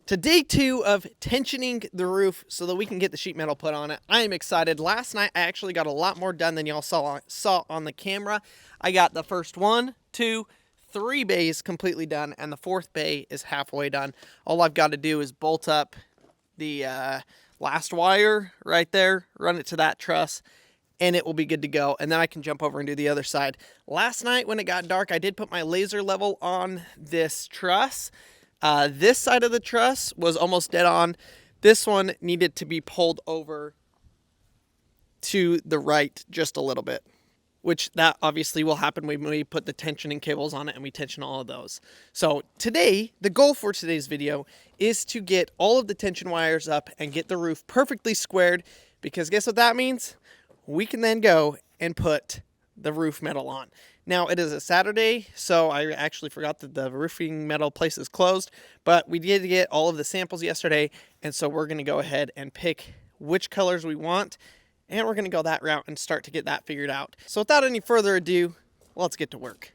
To day 2 of tensioning the roof so that we can get the sheet metal put on it. I am excited. Last night I actually got a lot more done than y'all saw on the camera. I got the first 1, 2, 3 bays completely done, and the 4th bay is halfway done. All I've got to do is bolt up the last wire right there, run it to that truss, and it will be good to go. And then I can jump over and do the other side. Last night when it got dark, I did put my laser level on this truss. This side of the truss was almost dead on. This one needed to be pulled over to the right just a little bit, which that obviously will happen when we put the tensioning cables on it and we tension all of those. So today, the goal for today's video is to get all of the tension wires up and get the roof perfectly squared, because guess what that means? We can then go and put the roof metal on. Now, it is a Saturday, so I actually forgot that the roofing metal place is closed, but we did get all of the samples yesterday, and so we're going to go ahead and pick which colors we want, and we're going to go that route and start to get that figured out. So without any further ado, let's get to work.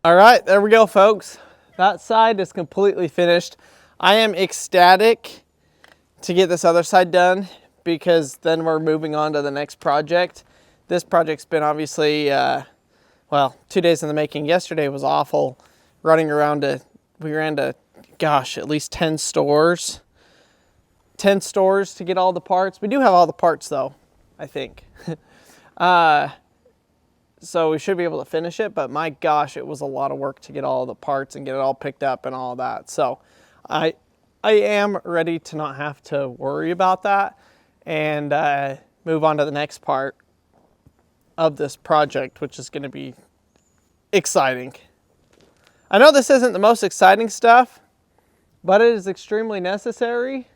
All right, there we go, folks. That side is completely finished. I am ecstatic to get this other side done, because then we're moving on to the next project. This project's been obviously, well, 2 days in the making. Yesterday was awful. Running around we ran to, gosh, at least 10 stores. 10 stores to get all the parts. We do have all the parts though, I think. So we should be able to finish it, but my gosh, it was a lot of work to get all the parts and get it all picked up and all that. So I am ready to not have to worry about that and move on to the next part of this project, which is going to be exciting. I know this isn't the most exciting stuff, but it is extremely necessary.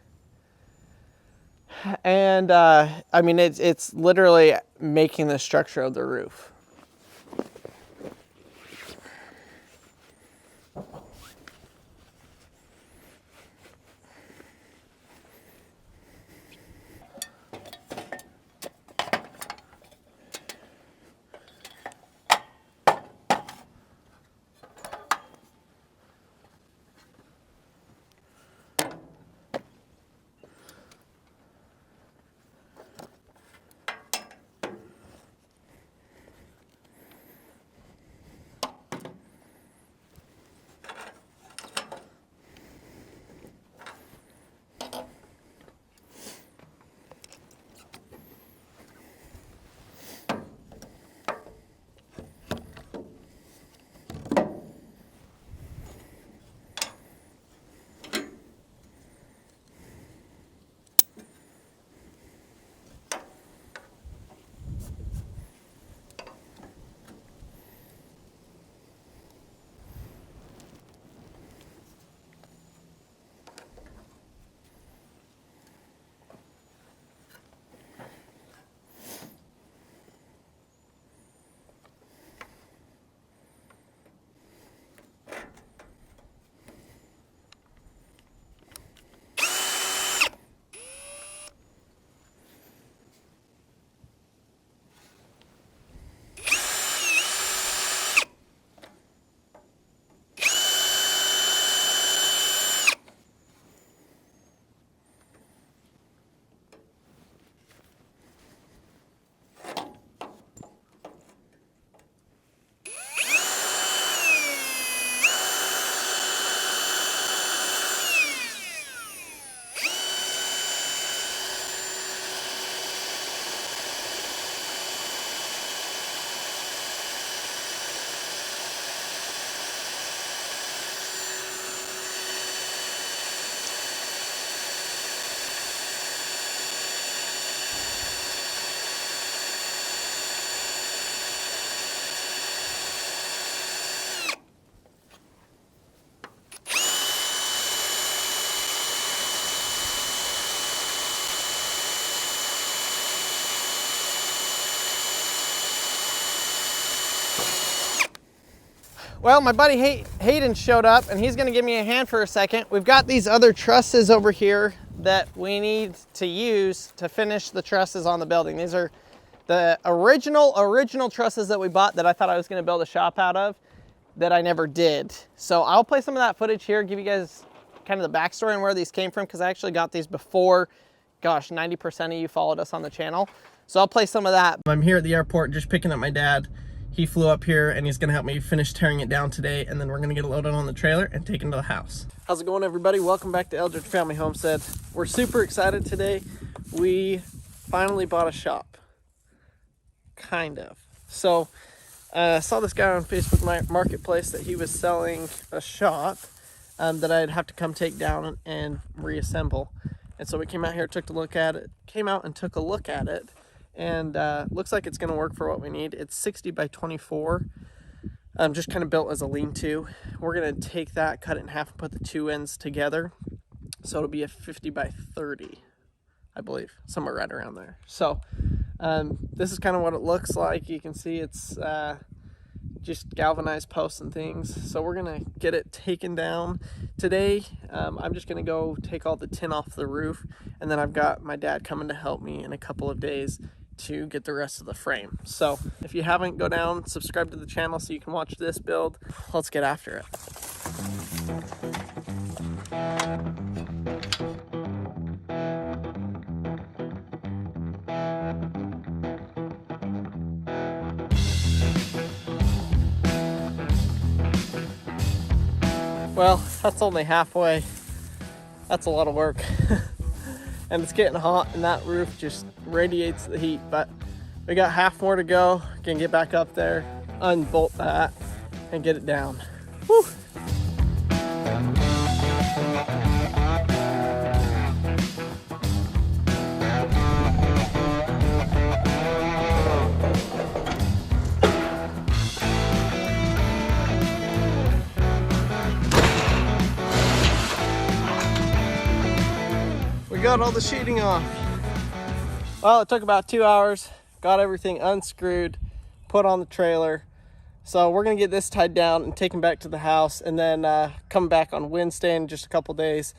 And I mean, it's literally making the structure of the roof. Well, my buddy Hayden showed up and he's gonna give me a hand for a second. We've got these other trusses over here that we need to use to finish the trusses on the building. These are the original trusses that we bought that I thought I was gonna build a shop out of that I never did. So I'll play some of that footage here, give you guys kind of the backstory on where these came from, because I actually got these before, gosh, 90% of you followed us on the channel. So I'll play some of that. I'm here at the airport just picking up my dad. He flew up here and he's gonna help me finish tearing it down today, and then we're gonna get it loaded on the trailer and take it to the house. How's it going, everybody? Welcome back to Eldredge Family Homestead. We're super excited today. We finally bought a shop, kind of. So I saw this guy on Facebook Marketplace that he was selling a shop that I'd have to come take down and reassemble. And so we came out here, took a look at it, and looks like it's gonna work for what we need. It's 60 by 24, just kind of built as a lean-to. We're gonna take that, cut it in half, and put the two ends together. So it'll be a 50 by 30, I believe, somewhere right around there. So this is kind of what it looks like. You can see it's just galvanized posts and things. So we're gonna get it taken down today. I'm just gonna go take all the tin off the roof, and then I've got my dad coming to help me in a couple of days to get the rest of the frame. So if you haven't, go down, subscribe to the channel so you can watch this build. Let's get after it. Well, that's only halfway. That's a lot of work. And it's getting hot and that roof just radiates the heat, but we got half more to go. Can get back up there, unbolt that, and get it down. Whew. Got all the sheeting off. Well, it took about 2 hours, got everything unscrewed, put on the trailer. So we're gonna get this tied down and taken back to the house, and then come back on Wednesday in just a couple days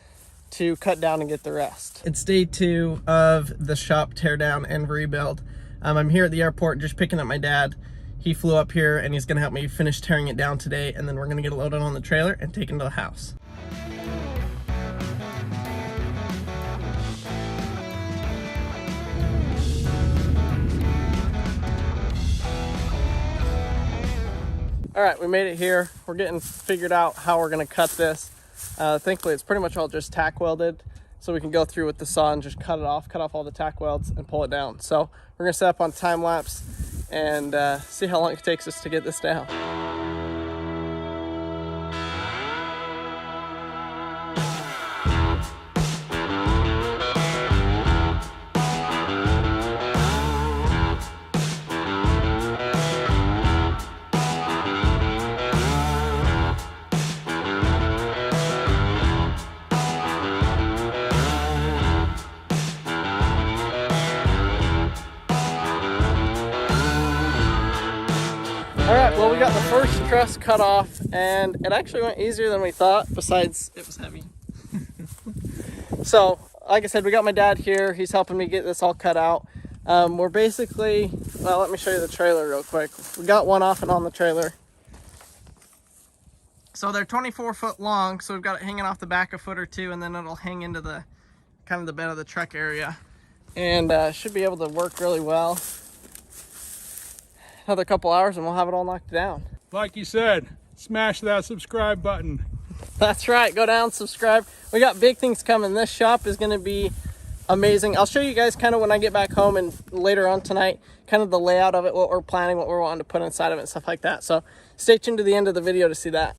to cut down and get the rest. It's day 2 of the shop tear down and rebuild. I'm here at the airport just picking up my dad. He flew up here and he's gonna help me finish tearing it down today, and then we're gonna get it loaded on the trailer and take it to the house. All right, we made it here. We're getting figured out how we're gonna cut this. Thankfully, it's pretty much all just tack welded, so we can go through with the saw and just cut off all the tack welds and pull it down. So we're gonna set up on time lapse and see how long it takes us to get this down. All right, well, we got the first truss cut off, and it actually went easier than we thought, besides it was heavy. So, like I said, we got my dad here. He's helping me get this all cut out. We're basically, well, let me show you the trailer real quick. We got one off and on the trailer. So they're 24 foot long, so we've got it hanging off the back a foot or two, and then it'll hang into the kind of the bed of the truck area. And should be able to work really well. Another couple hours and we'll have it all knocked down. Like you said, smash that subscribe button. That's right, go down, subscribe. We got big things coming. This shop is gonna be amazing. I'll show you guys kind of when I get back home and later on tonight, kind of the layout of it, what we're planning, what we're wanting to put inside of it and stuff like that. So stay tuned to the end of the video to see that.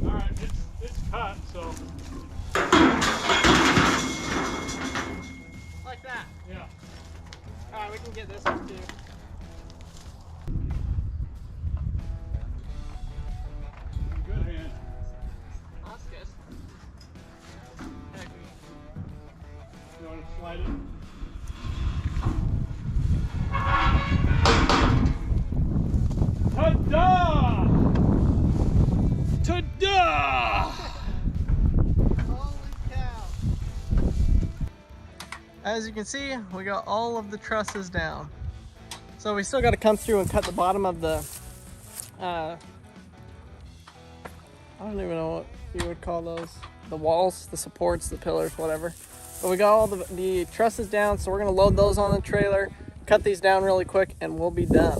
All right, it's cut, so. Like that? Yeah. All right, we can get this up too. Want to slide it? Ta-da! Ta-da! Holy cow. As you can see, we got all of the trusses down. So we still got to come through and cut the bottom of the, I don't even know what you would call those. The walls, the supports, the pillars, whatever. But we got all the trusses down, so we're gonna load those on the trailer, cut these down really quick, and we'll be done.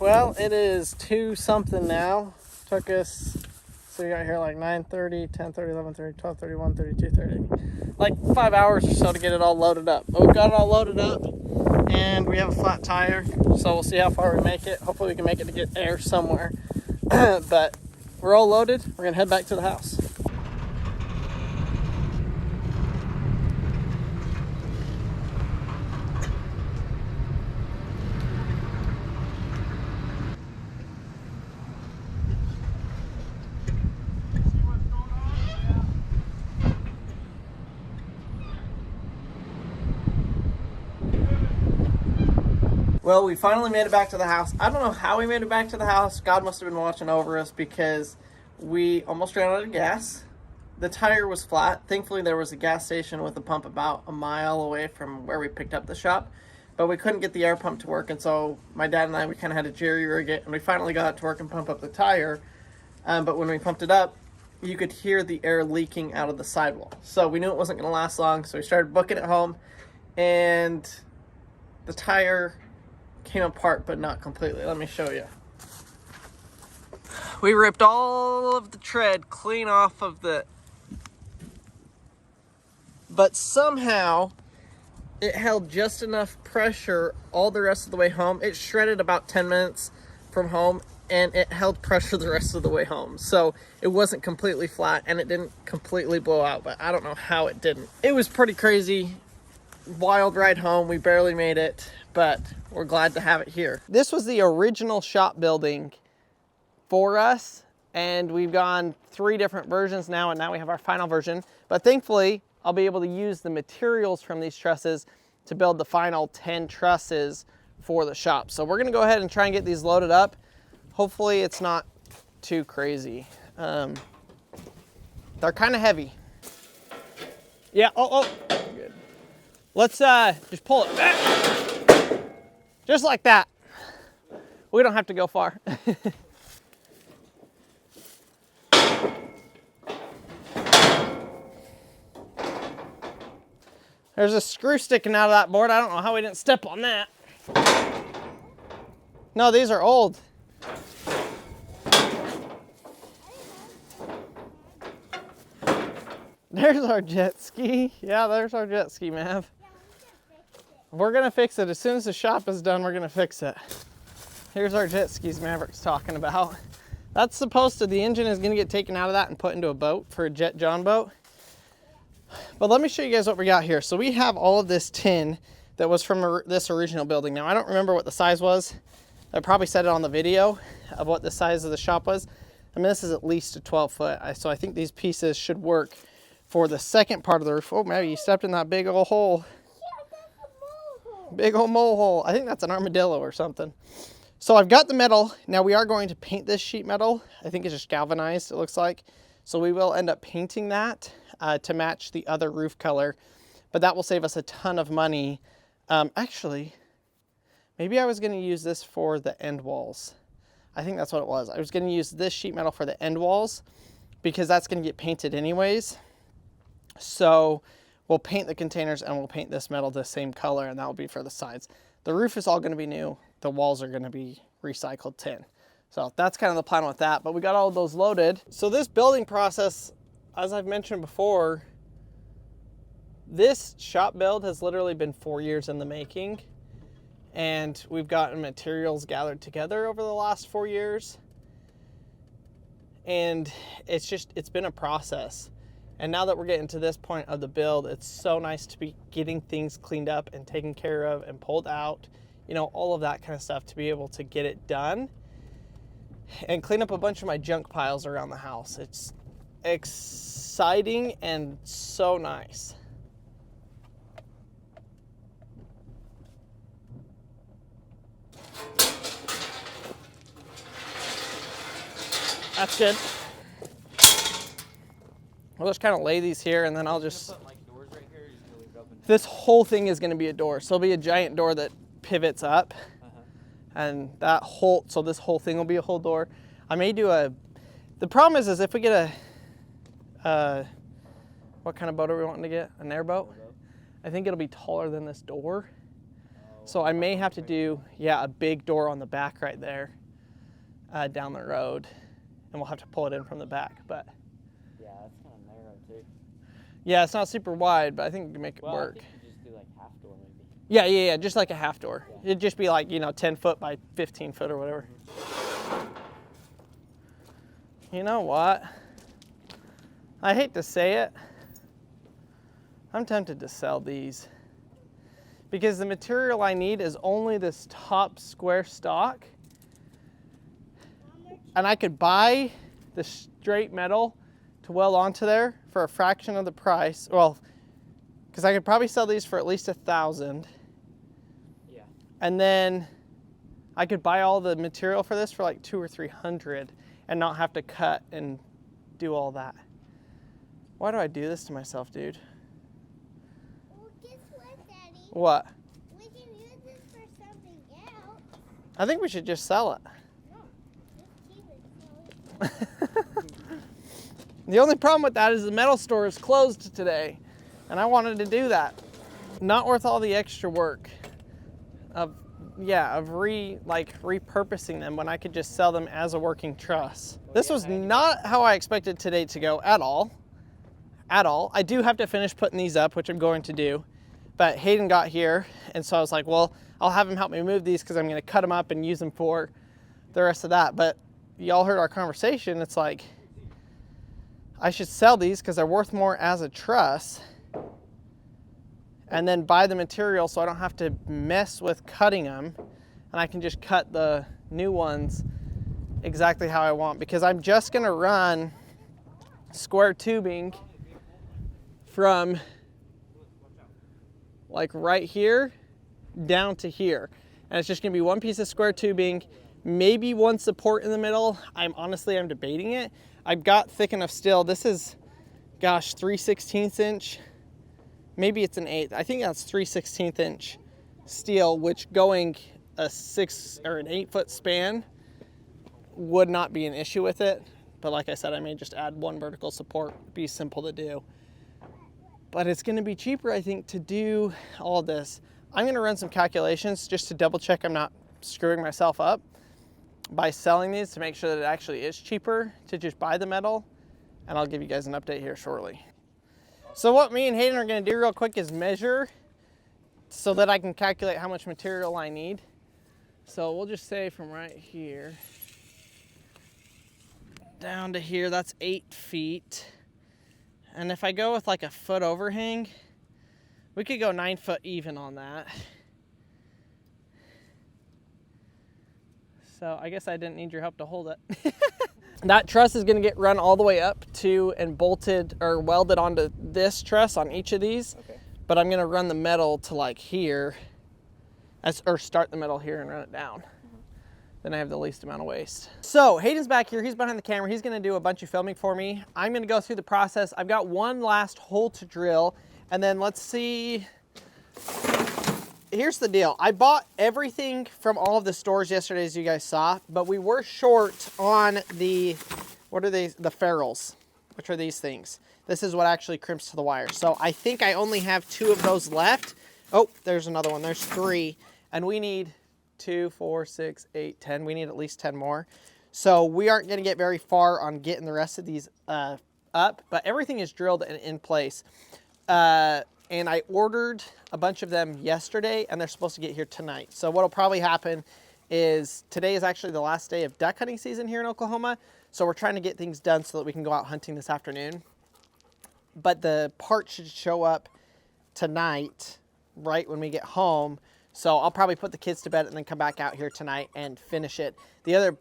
Well, it is 2 something now. Took us, so we got here like 9:30, 10:30, 11:30, 12:30, 1:30, 2:30. Like 5 hours or so to get it all loaded up. But we've got it all loaded up, and we have a flat tire, so we'll see how far we make it. Hopefully we can make it to get air somewhere. But we're all loaded. We're gonna head back to the house. Well, we finally made it back to the house. I don't know how we made it back to the house. God must have been watching over us because we almost ran out of gas. The tire was flat. Thankfully, there was a gas station with a pump about a mile away from where we picked up the shop. But we couldn't get the air pump to work, and so my dad and I, we kind of had to jerry-rig it, and we finally got it to work and pump up the tire. But when we pumped it up, you could hear the air leaking out of the sidewall. So we knew it wasn't going to last long, so we started booking it home, and the tire came apart, but not completely. Let me show you. We ripped all of the tread clean off of the, but somehow it held just enough pressure all the rest of the way home. It shredded about 10 minutes from home, and it held pressure the rest of the way home. So it wasn't completely flat, and it didn't completely blow out, but I don't know how it didn't. It was pretty crazy. Wild ride home. We barely made it, but we're glad to have it here. This was the original shop building for us, and we've gone 3 different versions now, and now we have our final version. But thankfully, I'll be able to use the materials from these trusses to build the final 10 trusses for the shop. So we're gonna go ahead and try and get these loaded up. Hopefully it's not too crazy. They're kind of heavy. Yeah, oh. Good. Let's just pull it back. Just like that. We don't have to go far. There's a screw sticking out of that board. I don't know how we didn't step on that. No, these are old. There's our jet ski. Yeah, there's our jet ski, Mav. We're gonna fix it. As soon as the shop is done, we're gonna fix it. Here's our jet skis Maverick's talking about. That's supposed to, the engine is gonna get taken out of that and put into a boat for a Jet John boat. But let me show you guys what we got here. So we have all of this tin that was from this original building. Now, I don't remember what the size was. I probably said it on the video of what the size of the shop was. I mean, this is at least a 12 foot. So I think these pieces should work for the second part of the roof. Oh, maybe you stepped in that big old hole. Big old mole hole. I think that's an armadillo or something. So I've got the metal. Now we are going to paint this sheet metal. I think it's just galvanized, it looks like. So we will end up painting that to match the other roof color. But that will save us a ton of money. Actually, maybe I was going to use this for the end walls. I think that's what it was. I was going to use this sheet metal for the end walls because that's going to get painted anyways. So we'll paint the containers and we'll paint this metal the same color, and that will be for the sides. The roof is all going to be new. The walls are going to be recycled tin. So that's kind of the plan with that, but we got all of those loaded. So this building process, as I've mentioned before, this shop build has literally been 4 years in the making, and we've gotten materials gathered together over the last 4 years. And it's been a process. And now that we're getting to this point of the build, it's so nice to be getting things cleaned up and taken care of and pulled out, you know, all of that kind of stuff, to be able to get it done and clean up a bunch of my junk piles around the house. It's exciting and so nice. That's good. I'll just kind of lay these here, and then I'll just... Put, like, doors right here, or you just gonna leave it open? This whole thing is going to be a door. So it'll be a giant door that pivots up. And so this whole thing will be a whole door. I may do the problem is if we get what kind of boat are we wanting to get? An airboat? I think it'll be taller than this door. So I may have to do, a big door on the back right there, down the road. And we'll have to pull it in from the back, but. Yeah, that's kind of narrow too. Yeah, it's not super wide, but I think we can make it work. I think you just do like half door maybe. Yeah, just like a half door. Yeah. It'd just be like, 10 foot by 15 foot or whatever. You know what? I hate to say it. I'm tempted to sell these because the material I need is only this top square stock. And I could buy the straight metal to weld onto there for a fraction of the price. Well, because I could probably sell these for at least $1,000. Yeah. And then I could buy all the material for this for like $200 or $300 and not have to cut and do all that. Why do I do this to myself, dude? Well, guess what, Daddy? What? We can use this for something else. I think we should just sell it. No, just keep it. The only problem with that is the metal store is closed today, and I wanted to do that. Not worth all the extra work of repurposing them when I could just sell them as a working truss. This was not how I expected today to go at all. I do have to finish putting these up, which I'm going to do, but Hayden got here, and so I was like, well, I'll have him help me move these because I'm going to cut them up and use them for the rest of that. But y'all heard our conversation. It's like, I should sell these because they're worth more as a truss, and then buy the material so I don't have to mess with cutting them, and I can just cut the new ones exactly how I want, because I'm just going to run square tubing from like right here down to here, and it's just going to be one piece of square tubing, maybe one support in the middle. I'm debating it. I've got thick enough steel. This is, 3/16 inch. Maybe it's an 1/8. I think that's 3/16 inch steel, which going a 6 or an 8 foot span would not be an issue with it. But like I said, I may just add one vertical support. Be simple to do. But it's going to be cheaper, I think, to do all this. I'm going to run some calculations just to double check I'm not screwing myself up by selling these, to make sure that it actually is cheaper to just buy the metal, and I'll give you guys an update here shortly. So what me and Hayden are going to do real quick is measure so that I can calculate how much material I need. So we'll just say from right here down to here, that's 8 feet. And if I go with like a foot overhang, we could go 9 foot even on that. So I guess I didn't need your help to hold it. That truss is going to get run all the way up to and bolted or welded onto this truss on each of these. Okay. But I'm going to run the metal to like here, or start the metal here and run it down. Then I have the least amount of waste. So Hayden's back here. He's behind the camera. He's going to do a bunch of filming for me. I'm going to go through the process. I've got one last hole to drill, and then let's see. Here's the deal. I bought everything from all of the stores yesterday, as you guys saw, but we were short on the, what are these? The ferrules, which are these things. This is what actually crimps to the wire. So I think I only have 2 of those left. Oh, there's another one. There's 3, and we need 2, 4, 6, 8, 10. We need at least 10 more. So we aren't going to get very far on getting the rest of these up, but everything is drilled and in place. And I ordered a bunch of them yesterday, and they're supposed to get here tonight. So what'll probably happen is today is actually the last day of duck hunting season here in Oklahoma. So we're trying to get things done so that we can go out hunting this afternoon. But the part should show up tonight, right when we get home. So I'll probably put the kids to bed and then come back out here tonight and finish it. The other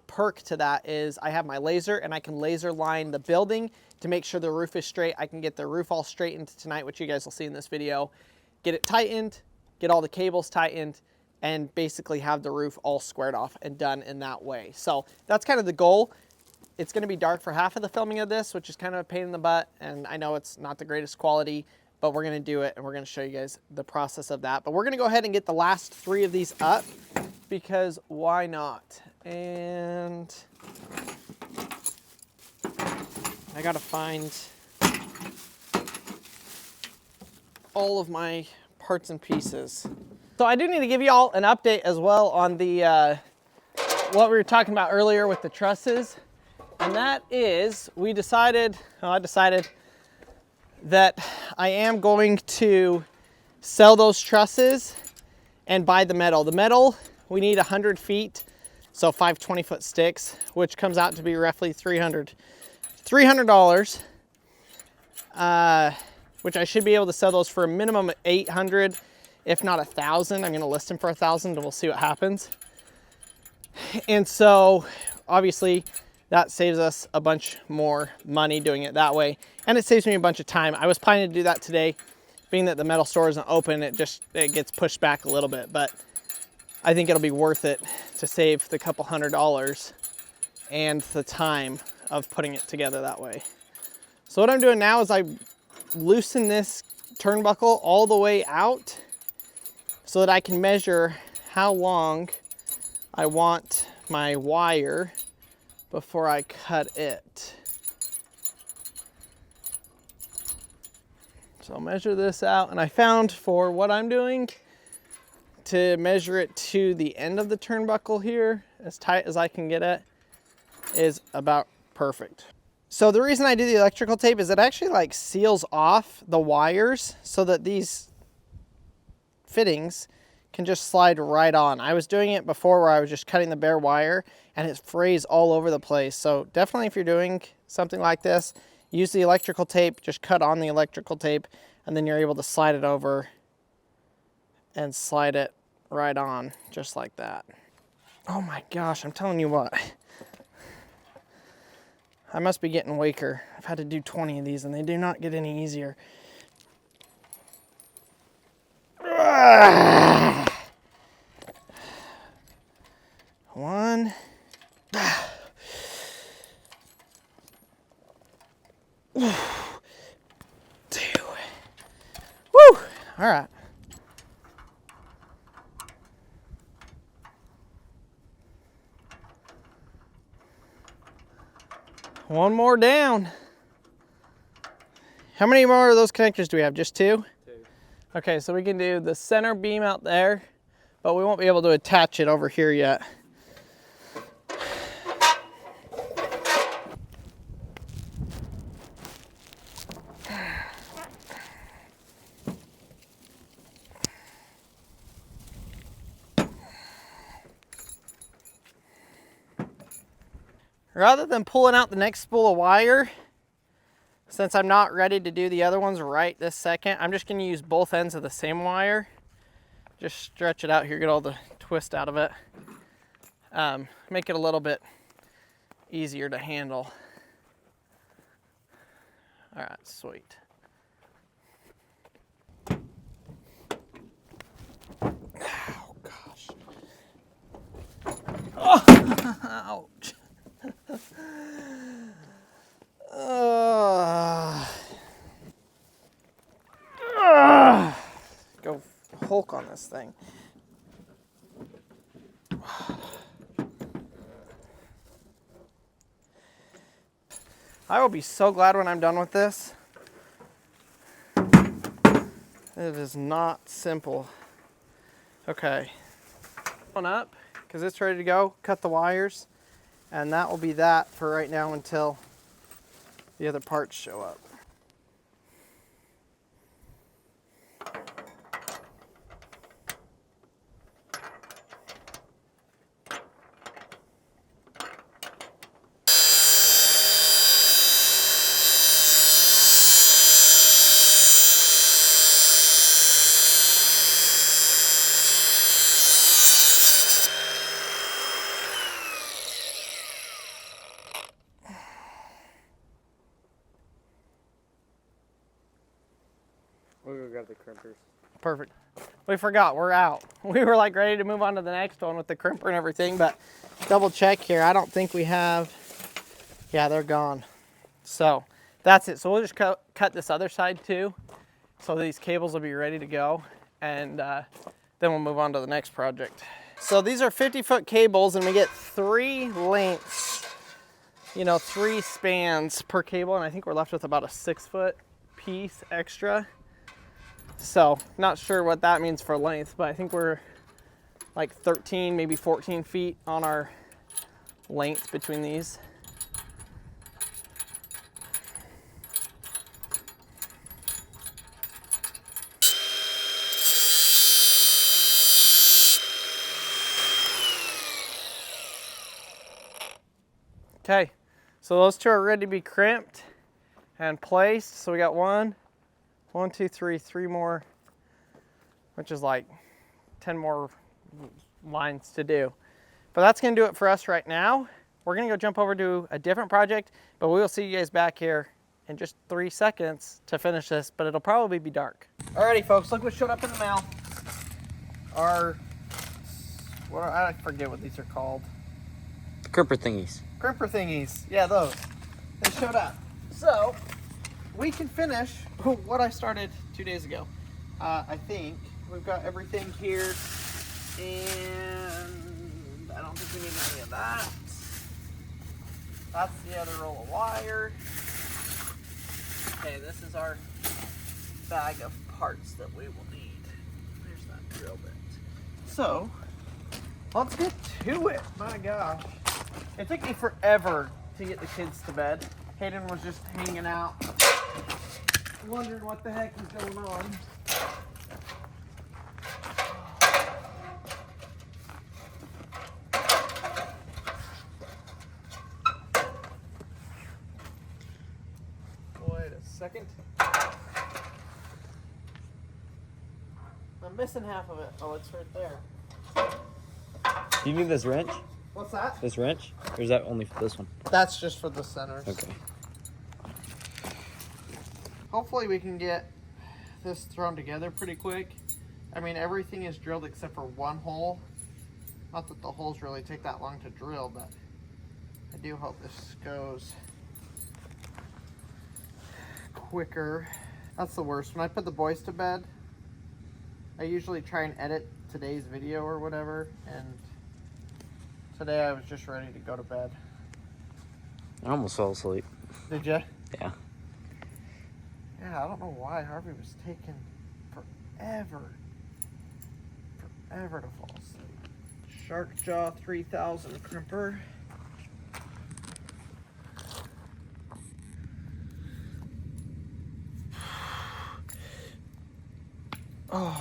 perk to that is I have my laser and I can laser line the building to make sure the roof is straight. I can get the roof all straightened tonight, which you guys will see in this video. Get it tightened, get all the cables tightened, and basically have the roof all squared off and done in that way. So that's kind of the goal. It's gonna be dark for half of the filming of this, which is kind of a pain in the butt, and I know it's not the greatest quality, but we're gonna do it and we're gonna show you guys the process of that. But we're gonna go ahead and get the last 3 of these up because why not? And I gotta find all of my parts and pieces. So I do need to give you all an update as well on the what we were talking about earlier with the trusses. And that is, I decided that I am going to sell those trusses and buy the metal. The metal, we need 100 feet, so 5 20-foot sticks, which comes out to be roughly $300, which I should be able to sell those for a minimum of 800, if not 1,000. I'm gonna list them for 1,000 and we'll see what happens. And so, obviously, that saves us a bunch more money doing it that way. And it saves me a bunch of time. I was planning to do that today. Being that the metal store isn't open, it gets pushed back a little bit. But I think it'll be worth it to save the couple $100 and the time of putting it together that way. So what I'm doing now is I loosen this turnbuckle all the way out so that I can measure how long I want my wire before I cut it. So I'll measure this out, and I found for what I'm doing to measure it to the end of the turnbuckle here, as tight as I can get it, is about perfect. So the reason I do the electrical tape is it actually like seals off the wires so that these fittings can just slide right on. I was doing it before where I was just cutting the bare wire and it frays all over the place. So definitely if you're doing something like this, use the electrical tape, just cut on the electrical tape, and then you're able to slide it over and slide it right on, just like that. Oh my gosh, I'm telling you what. I must be getting weaker. I've had to do 20 of these and they do not get any easier. One. Two. Woo! All right. One more down. How many more of those connectors do we have? Just 2? 2. Okay, so we can do the center beam out there, but we won't be able to attach it over here yet. Rather than pulling out the next spool of wire, since I'm not ready to do the other ones right this second, I'm just going to use both ends of the same wire. Just stretch it out here, get all the twist out of it. Make it a little bit easier to handle. All right, sweet. Oh, gosh. Oh, ouch. Go Hulk on this thing. I will be so glad when I'm done with this. It is not simple. Okay. One up, because it's ready to go. Cut the wires. And that will be that for right now until the other parts show up. grab the crimpers. Perfect. We forgot, we're out. We were like ready to move on to the next one with the crimper and everything, but double check here. I don't think we have, yeah, they're gone. So that's it. So we'll just cut this other side too. So these cables will be ready to go. And then we'll move on to the next project. So these are 50-foot cables and we get 3 lengths, you know, 3 spans per cable. And I think we're left with about a 6-foot piece extra. So not sure what that means for length, but I think we're like 13, maybe 14 feet on our length between these. Okay, so those 2 are ready to be crimped and placed. So we got 1, 2, 3 more, which is like 10 more lines to do. But that's gonna do it for us right now. We're gonna go jump over to a different project, but we will see you guys back here in just 3 seconds to finish this, but it'll probably be dark. Alrighty folks, look what showed up in the mail. I forget what these are called. Crimper thingies. Crimper thingies, yeah, those. They showed up. So, we can finish what I started 2 days ago. I think we've got everything here, and I don't think we need any of that. That's the other roll of wire. Okay, this is our bag of parts that we will need. There's that drill bit. So, let's get to it. My gosh. It took me forever to get the kids to bed. Hayden was just hanging out, wondering what the heck was going on. Wait a second. I'm missing half of it. Oh, it's right there. Do you need this wrench? What's that? This wrench? Or is that only for this one? That's just for the centers. Okay. Hopefully we can get this thrown together pretty quick. I mean, everything is drilled except for one hole. Not that the holes really take that long to drill, but I do hope this goes quicker. That's the worst. When I put the boys to bed, I usually try and edit today's video or whatever, and today I was just ready to go to bed. I almost fell asleep. Did you? Yeah. Yeah, I don't know why Harvey was taking forever to fall asleep. Shark Jaw 3000 crimper. Oh,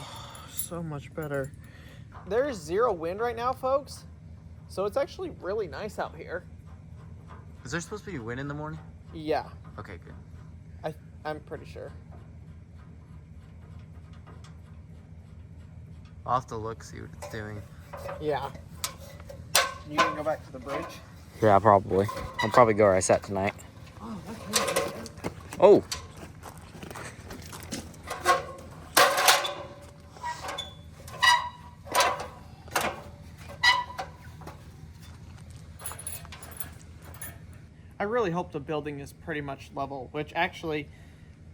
so much better. There's 0 wind right now, folks. So it's actually really nice out here. Is there supposed to be wind in the morning? Yeah, Okay, good. I'm pretty sure. I'll have to look, see what it's doing. Yeah. You gonna go back to the bridge? Yeah, probably. I'll probably go where I sat tonight. Oh, okay. Oh! I really hope the building is pretty much level, which actually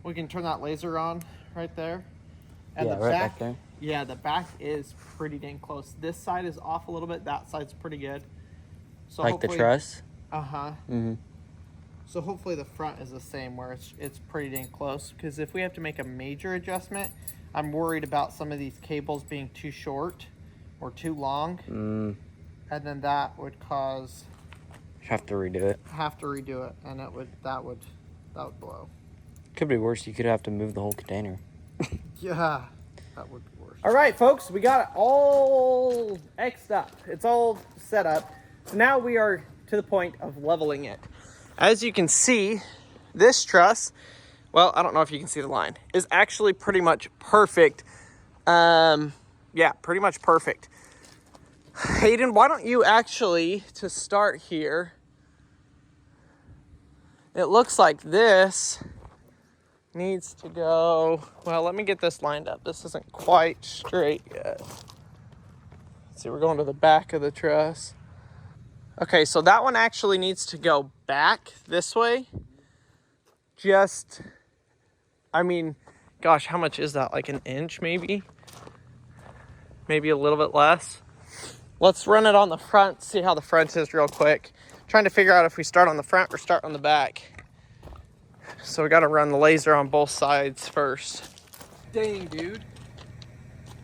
we can turn that laser on right there. And Yeah, the right back, back there. Yeah, the back is pretty dang close. This side is off a little bit. That side's pretty good. So Like the truss? Uh-huh. Mm-hmm. So hopefully the front is the same, where it's pretty dang close. Because if we have to make a major adjustment, I'm worried about some of these cables being too short or too long. Mm. And then that would cause Have to redo it. have to redo it, and that would blow. Could be worse. You could have to move the whole container. Yeah, that would be worse. All right, folks, we got it all X'd up. It's all set up. So now we are to the point of leveling it. As you can see, this truss, well, I don't know if you can see the line, is actually pretty much perfect. Yeah, pretty much perfect. Hayden, why don't you actually, to start here, it looks like this needs to go, well, let me get this lined up. This isn't quite straight yet. Let's see, we're going to the back of the truss. Okay, so that one actually needs to go back this way. Just, I mean, gosh, how much is that? Like an inch maybe? Maybe a little bit less. Let's run it on the front, see how the front is real quick. Trying to figure out if we start on the front or start on the back. So we gotta run the laser on both sides first. Dang, dude.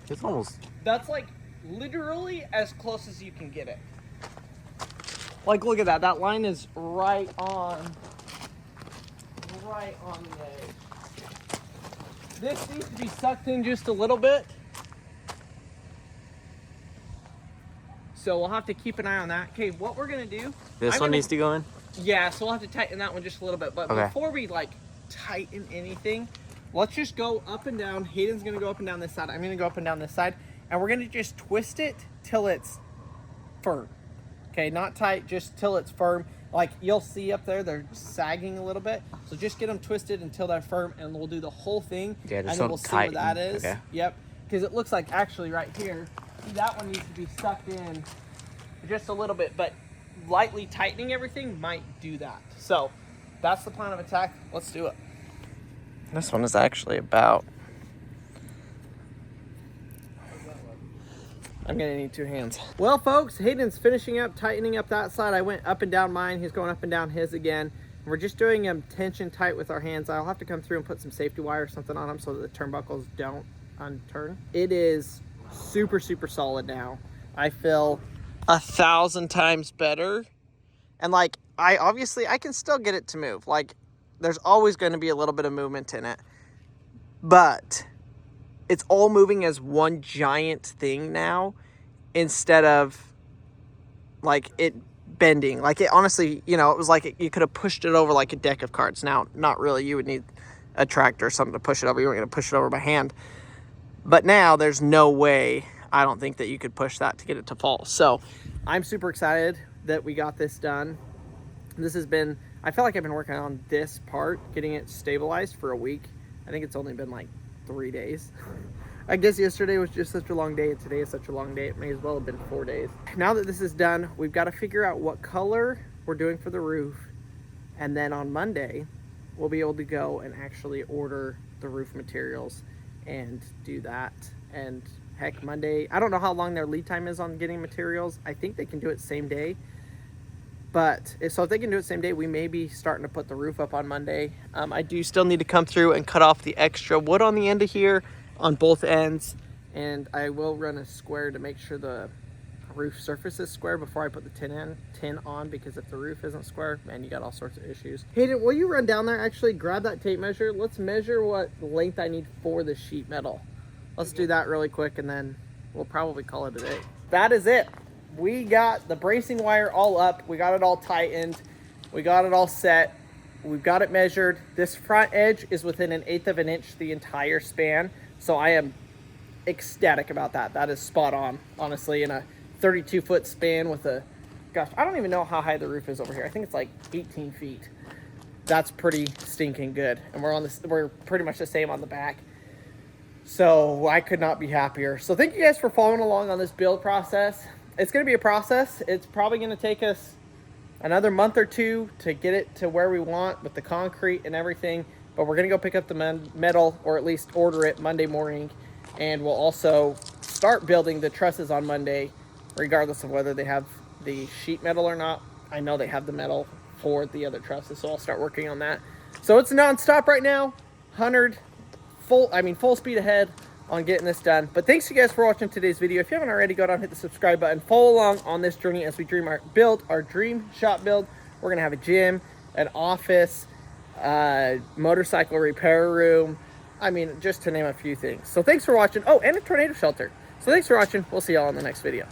It's almost. That's like literally as close as you can get it. Like, look at that. That line is right on the edge. This needs to be sucked in just a little bit. So we'll have to keep an eye on that. Okay, what we're gonna do. This one needs to go in? Yeah, so we'll have to tighten that one just a little bit. But Okay. before we like tighten anything, let's just go up and down. Hayden's gonna go up and down this side. I'm gonna go up and down this side. And we're gonna just twist it till it's firm. Okay, not tight, just till it's firm. Like you'll see up there, they're sagging a little bit. So just get them twisted until they're firm, and we'll do the whole thing. Yeah, and just then don't we'll see where tighten. that is. Okay. Yep, because it looks like actually right here, see, that one needs to be sucked in just a little bit, but lightly tightening everything might do that. So that's the plan of attack. Let's do it. This one is actually about, I'm gonna need two hands. Well, folks, Hayden's finishing up, tightening up that side. I went up and down mine. He's going up and down his again. We're just doing them tension tight with our hands. I'll have to come through and put some safety wire or something on them so that the turnbuckles don't unturn. It is super, super solid now. I feel 1,000 times better. And like, I can still get it to move. Like, there's always going to be a little bit of movement in it. But it's all moving as one giant thing now instead of like it bending. Like, it honestly, you know, it was like you could have pushed it over like a deck of cards. Now, not really. You would need a tractor or something to push it over. You weren't going to push it over by hand. But now there's no way, I don't think, that you could push that to get it to fall. So I'm super excited that we got this done. This has been, I feel like I've been working on this part, getting it stabilized for a week. I think it's only been like 3 days. I guess yesterday was just such a long day, and today is such a long day. It may as well have been 4 days. Now that this is done, we've got to figure out what color we're doing for the roof. And then on Monday, we'll be able to go and actually order the roof materials and do that. And heck, Monday, I don't know how long their lead time is on getting materials. I think they can do it same day. But so if they can do it same day, we may be starting to put the roof up on Monday. I do still need to come through and cut off the extra wood on the end of here on both ends. And I will run a square to make sure the roof surface is square before I put the tin on, because if the roof isn't square, man, you got all sorts of issues. Hayden, will you run down there, actually grab that tape measure? Let's measure what length I need for the sheet metal. Let's do that really quick, and then we'll probably call it a day. That is it. We got the bracing wire all up. We got it all tightened. We got it all set. We've got it measured. This front edge is within 1/8 of an inch the entire span. So I am ecstatic about that. That is spot on, honestly, in a 32-foot span with a, gosh, I don't even know how high the roof is over here. I think it's like 18 feet. That's pretty stinking good. And we're pretty much the same on the back. So I could not be happier. So thank you guys for following along on this build process. It's going to be a process. It's probably going to take us another month or two to get it to where we want with the concrete and everything. But we're going to go pick up the metal, or at least order it Monday morning. And we'll also start building the trusses on Monday, regardless of whether they have the sheet metal or not. I know they have the metal for the other trusses, so I'll start working on that. So it's nonstop right now. Full speed ahead on getting this done. But thanks you guys for watching today's video. If you haven't already, go down and hit the subscribe button. Follow along on this journey as we build our dream shop build. We're gonna have a gym, an office, motorcycle repair room. I mean, just to name a few things. So thanks for watching. Oh, and a tornado shelter. So thanks for watching. We'll see y'all in the next video.